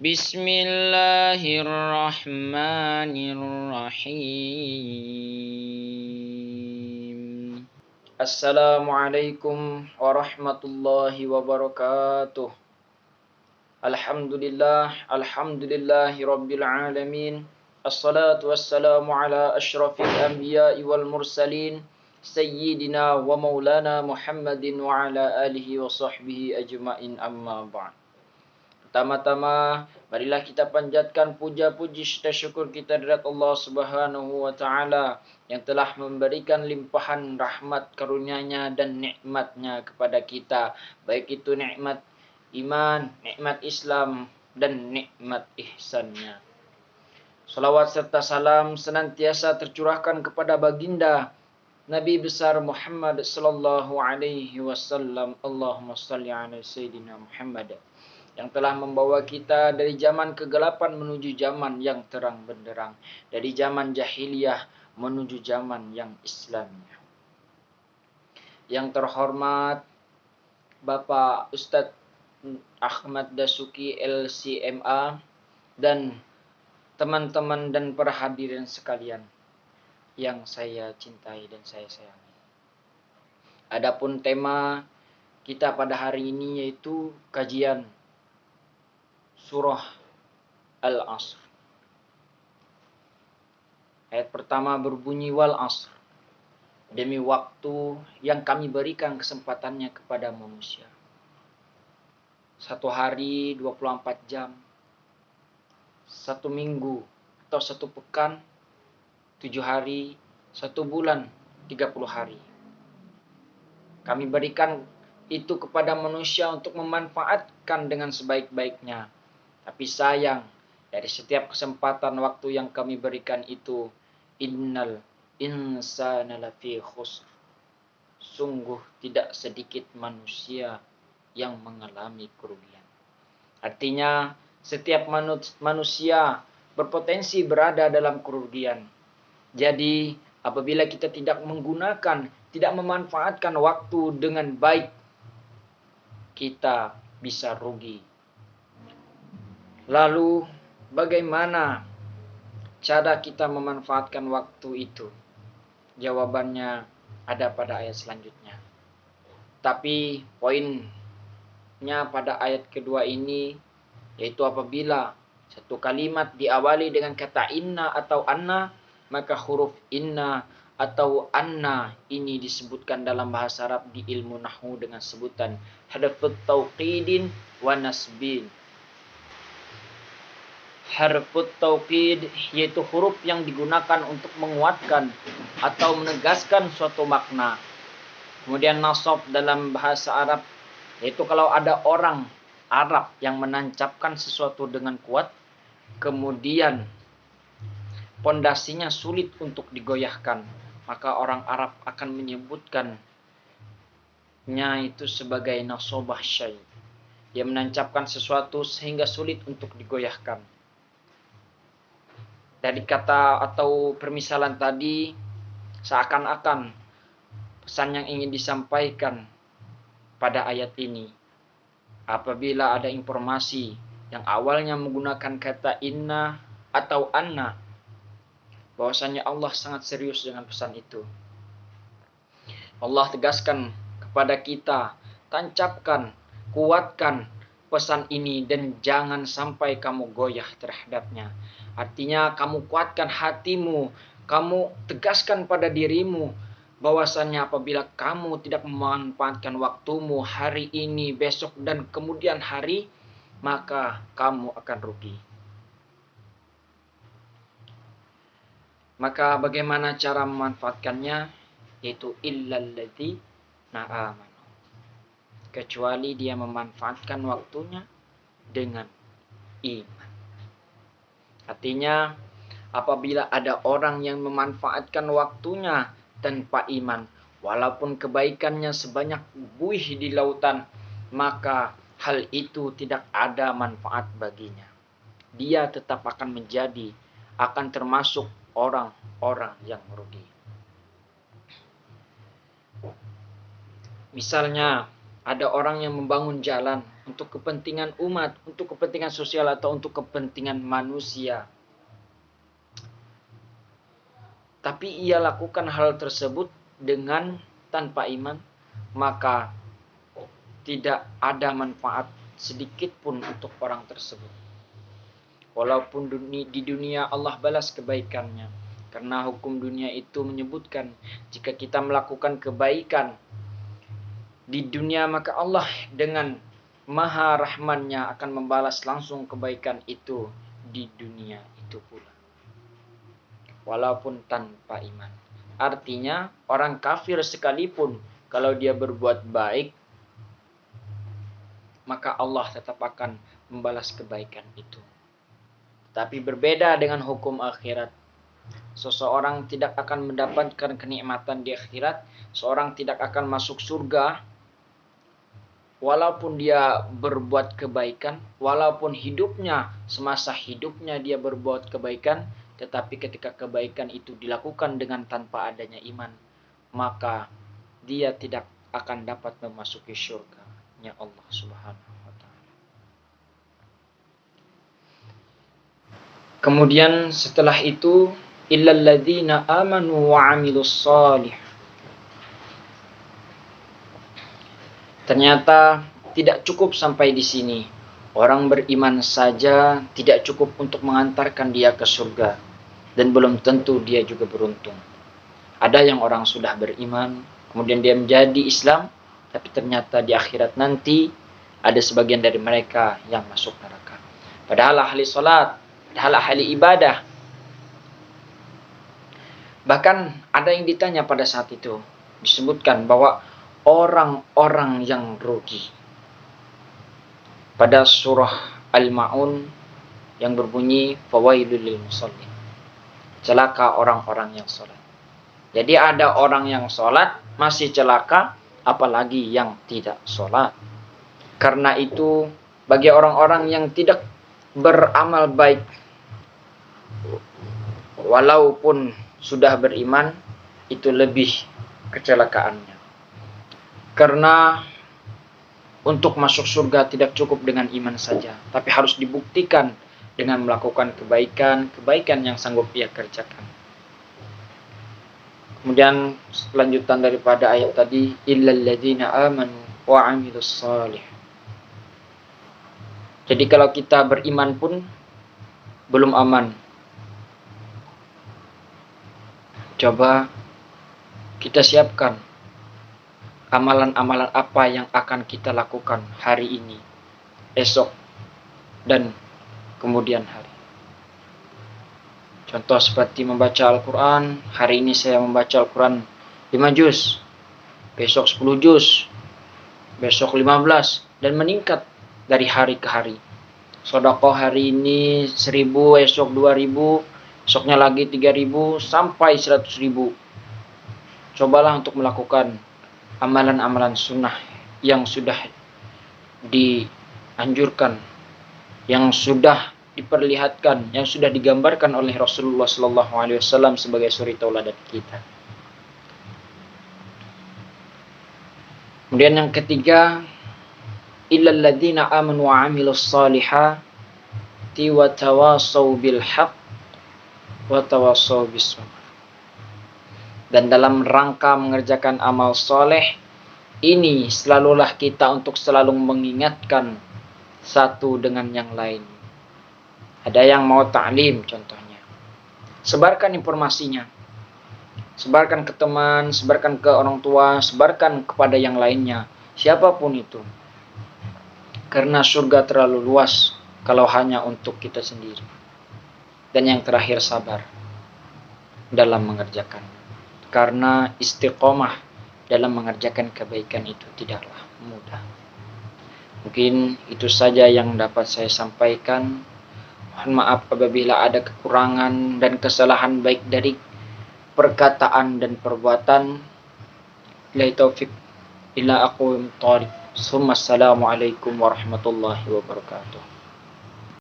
Bismillahirrahmanirrahim. Assalamualaikum warahmatullahi wabarakatuh. Alhamdulillahi rabbil alamin. Assalatu wassalamu ala asyrafil anbiya'i wal mursalin, sayyidina wa maulana Muhammadin wa ala alihi wa sahbihi ajma'in, amma ba'd. Pertama-tama, marilah kita panjatkan puja-puji serta syukur kita kepada Allah Subhanahu wa taala yang telah memberikan limpahan rahmat karunia-Nya dan nikmat-Nya kepada kita, baik itu nikmat iman, nikmat Islam, dan nikmat ihsan-Nya. Salawat serta salam senantiasa tercurahkan kepada baginda Nabi besar Muhammad sallallahu alaihi wasallam. Allahumma shalli ala sayyidina Muhammad, yang telah membawa kita dari zaman kegelapan menuju zaman yang terang benderang, dari zaman jahiliyah menuju zaman yang Islamiyah. Yang terhormat Bapak Ustadz Ahmad Dasuki LCMA dan teman-teman dan para hadirin sekalian yang saya cintai dan saya sayangi. Adapun tema kita pada hari ini yaitu kajian Surah Al-Asr. Ayat pertama berbunyi wal asr. Demi waktu yang kami berikan kesempatannya kepada manusia. 1 hari 24 jam. 1 minggu atau 1 pekan 7 hari, 1 bulan 30 hari. Kami berikan itu kepada manusia untuk memanfaatkan dengan sebaik-baiknya. Tapi sayang, dari setiap kesempatan waktu yang kami berikan itu, innal insana lafi khusr. Sungguh tidak sedikit manusia yang mengalami kerugian. Artinya, setiap manusia berpotensi berada dalam kerugian. Jadi, apabila kita tidak menggunakan, tidak memanfaatkan waktu dengan baik, kita bisa rugi. Lalu, bagaimana cara kita memanfaatkan waktu itu? Jawabannya ada pada ayat selanjutnya. Tapi poinnya pada ayat kedua ini, yaitu apabila satu kalimat diawali dengan kata inna atau anna, maka huruf inna atau anna ini disebutkan dalam bahasa Arab di ilmu nahwu dengan sebutan harfut tauqidin wa nasbin. Harfut tauqid yaitu huruf yang digunakan untuk menguatkan atau menegaskan suatu makna. Kemudian nasab dalam bahasa Arab yaitu kalau ada orang Arab yang menancapkan sesuatu dengan kuat, kemudian pondasinya sulit untuk digoyahkan, maka orang Arab akan menyebutkannya itu sebagai nasobah syai'. Dia menancapkan sesuatu sehingga sulit untuk digoyahkan. Dari kata atau permisalan tadi, seakan-akan pesan yang ingin disampaikan pada ayat ini, apabila ada informasi yang awalnya menggunakan kata inna atau anna, bahwasanya Allah sangat serius dengan pesan itu. Allah tegaskan kepada kita, tancapkan, kuatkan pesan ini dan jangan sampai kamu goyah terhadapnya. Artinya kamu kuatkan hatimu, kamu tegaskan pada dirimu bahwasannya apabila kamu tidak memanfaatkan waktumu hari ini, besok, dan kemudian hari, maka kamu akan rugi. Maka bagaimana cara memanfaatkannya? Yaitu illalladzina amanu. Kecuali dia memanfaatkan waktunya dengan iman. Artinya, apabila ada orang yang memanfaatkan waktunya tanpa iman, walaupun kebaikannya sebanyak buih di lautan, maka hal itu tidak ada manfaat baginya. Dia tetap akan termasuk orang-orang yang merugi. Misalnya, ada orang yang membangun jalan, untuk kepentingan umat, untuk kepentingan sosial atau untuk kepentingan manusia. Tapi ia lakukan hal tersebut dengan tanpa iman, maka tidak ada manfaat sedikit pun untuk orang tersebut. Walaupun di dunia Allah balas kebaikannya. Karena hukum dunia itu menyebutkan jika kita melakukan kebaikan di dunia, maka Allah dengan Maha Rahmannya akan membalas langsung kebaikan itu di dunia itu pula. Walaupun tanpa iman. Artinya orang kafir sekalipun kalau dia berbuat baik, maka Allah tetap akan membalas kebaikan itu. Tapi berbeda dengan hukum akhirat. Seseorang tidak akan mendapatkan kenikmatan di akhirat. Seorang tidak akan masuk surga walaupun dia berbuat kebaikan, walaupun hidupnya, semasa hidupnya dia berbuat kebaikan, tetapi ketika kebaikan itu dilakukan dengan tanpa adanya iman, maka dia tidak akan dapat memasuki surga-Nya Allah Subhanahu wa taala. Kemudian setelah itu, illal ladzina amanu wa 'amilus shalih. Ternyata tidak cukup sampai di sini. Orang beriman saja tidak cukup untuk mengantarkan dia ke surga. Dan belum tentu dia juga beruntung. Ada yang orang sudah beriman, kemudian dia menjadi Islam, tapi ternyata di akhirat nanti ada sebagian dari mereka yang masuk neraka. Padahal ahli salat, padahal ahli ibadah. Bahkan ada yang ditanya pada saat itu, disebutkan bahwa orang-orang yang rugi. Pada surah Al-Ma'un yang berbunyi fawailul lil musallin. Celaka orang-orang yang sholat. Jadi ada orang yang sholat masih celaka, apalagi yang tidak sholat. Karena itu bagi orang-orang yang tidak beramal baik, walaupun sudah beriman, itu lebih kecelakaannya. Karena untuk masuk surga tidak cukup dengan iman saja, tapi harus dibuktikan dengan melakukan kebaikan yang sanggup ia kerjakan. Kemudian lanjutan daripada ayat tadi, illal ladzina amanu wa 'amilus shalih. Jadi kalau kita beriman pun belum aman. Coba kita siapkan amalan-amalan apa yang akan kita lakukan hari ini, esok, dan kemudian hari. Contoh seperti membaca Al-Quran. Hari ini saya membaca Al-Quran 5 juz, besok 10 juz, besok 15, dan meningkat dari hari ke hari. Sedekah hari ini 1000, esok 2000, esoknya lagi 3000, sampai 100.000. Cobalah untuk melakukan amalan-amalan sunnah yang sudah dianjurkan, yang sudah diperlihatkan, yang sudah digambarkan oleh Rasulullah SAW sebagai suri tauladan kita. Kemudian yang ketiga, illal ladzina amanu wa 'amilus shalihati wa tawassaw bil haqq wa tawassaw bis sabr. Dan dalam rangka mengerjakan amal soleh ini, selalulah kita untuk selalu mengingatkan satu dengan yang lain. Ada yang mau ta'lim contohnya, sebarkan informasinya, sebarkan ke teman, sebarkan ke orang tua, sebarkan kepada yang lainnya, siapapun itu. Karena surga terlalu luas kalau hanya untuk kita sendiri. Dan yang terakhir, sabar dalam mengerjakan. Karena istiqomah dalam mengerjakan kebaikan itu tidaklah mudah. Mungkin itu saja yang dapat saya sampaikan. Mohon maaf apabila ada kekurangan dan kesalahan baik dari perkataan dan perbuatan. Billahi taufik illa aqwam thariq. Assalamualaikum warahmatullahi wabarakatuh.